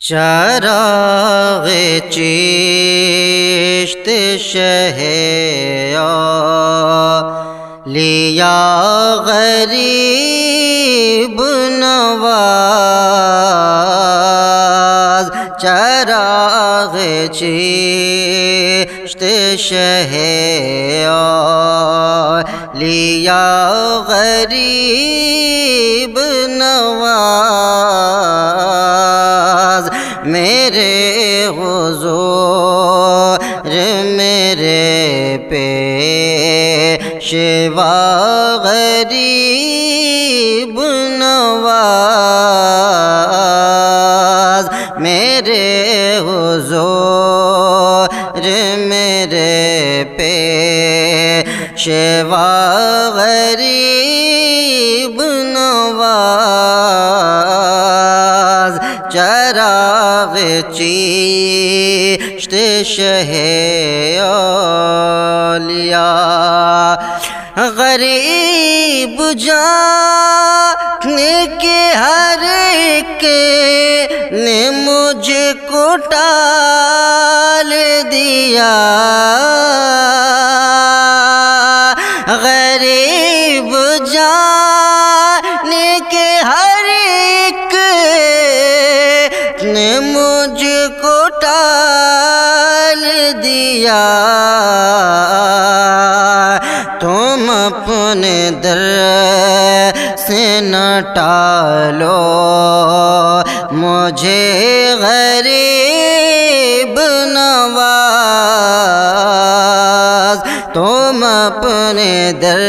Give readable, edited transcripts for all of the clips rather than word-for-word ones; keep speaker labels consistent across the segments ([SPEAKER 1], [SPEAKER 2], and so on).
[SPEAKER 1] چراغ چشت شہ لیا غریب نواز، چراغ چشت شہ لیا غریب نواز، میرے حضور میرے پیشوا غریب نواز، میرے حضور میرے پیشوا غریب نواز، چراغ چشت شہ اولیاء، غریب جانے کے ہر ایک نے مجھ کو ٹال دیا، غریب جانے کے ہر ایک نے مجھ کو ٹال دیا، تم اپنے در سے نہ ٹالو مجھے غریب نواز، تم اپنے در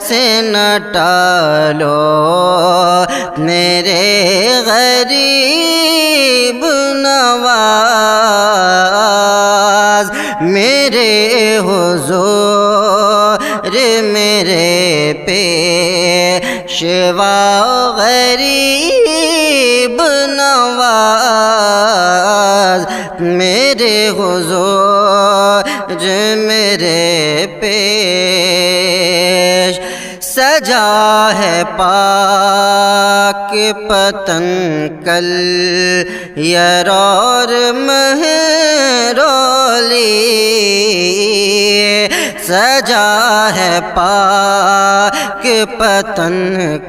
[SPEAKER 1] سے نہ ٹالو میرے غریب نواز، میرے حضور میرے پیشوا غریب نواز، میرے حضور میرے پیش سجا ہے پاک پتن کل یرور مہرولی، سجا ہے پاک پتن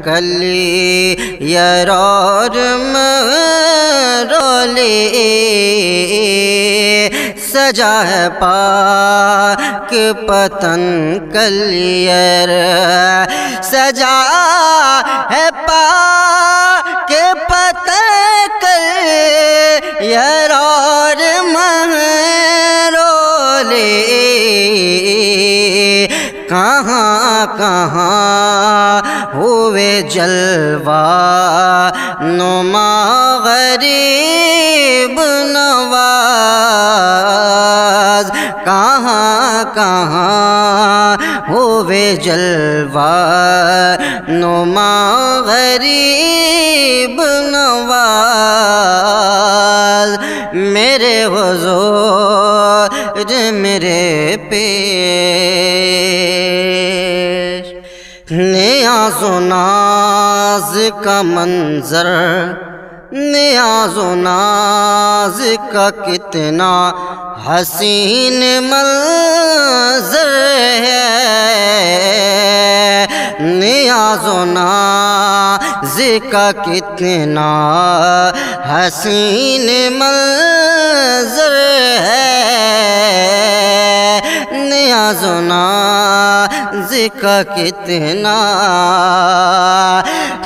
[SPEAKER 1] کلی یرور مہرولی، سجا ہے پاک پتن کلیر، سجا ہے پاک پتن کلیر اور مہرولی، کہاں کہاں ہوئے جلوہ نما غریب نواز، کہاں کہاں ہوئے جلوہ نما غریب نواز، میرے حضور میرے پیش نیاز و ناز کا منظر، نیاز و ناز کا کتنا حسین منظر ہے، نیاز و ناز کا کتنا حسین منظر ہے، نیاز و ناز کا کتنا،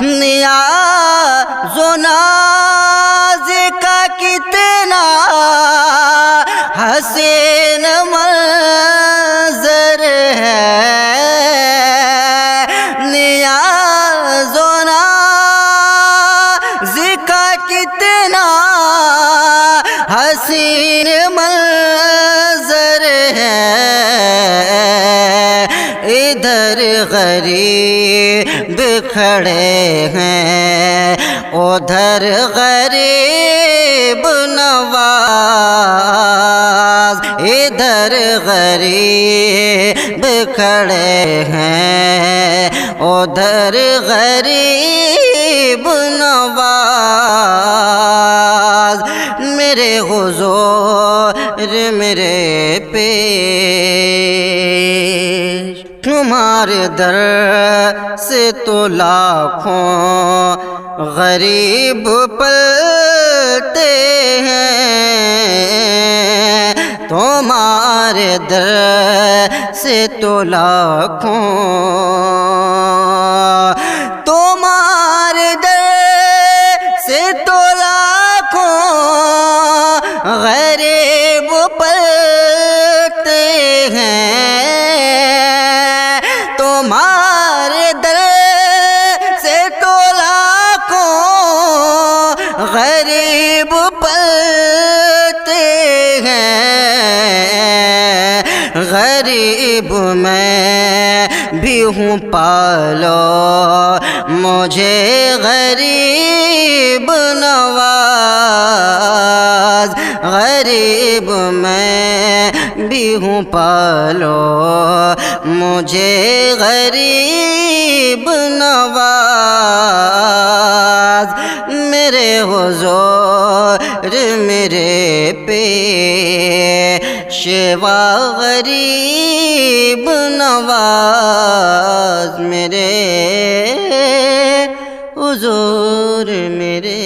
[SPEAKER 1] نیاز و ناز کا کتنا حسین منظر ہے، نیاز و ناز کا کتنا حسین منظر ہے، ادھر غریب کھڑے ہیں ادھر غریب نواز، ادھر غریب کھڑے ہیں ادھر غریب نواز، میرے حضور میرے پیش تمہارے در سے تو لاکھوں غریب پلتے ہیں، تمہارے در سے تو لاکھوں، تمہارے در سے تو لاکھوں غریب پلتے ہیں، تمہارے در سے تو لاکھوں غریب پلتے ہیں، غریب میں بھی ہوں پالو مجھے غریب نواز، غریب میں بھی ہوں پالو مجھے غریب نواز، میرے حضور میرے پیشوا غریب نواز، میرے حضور میرے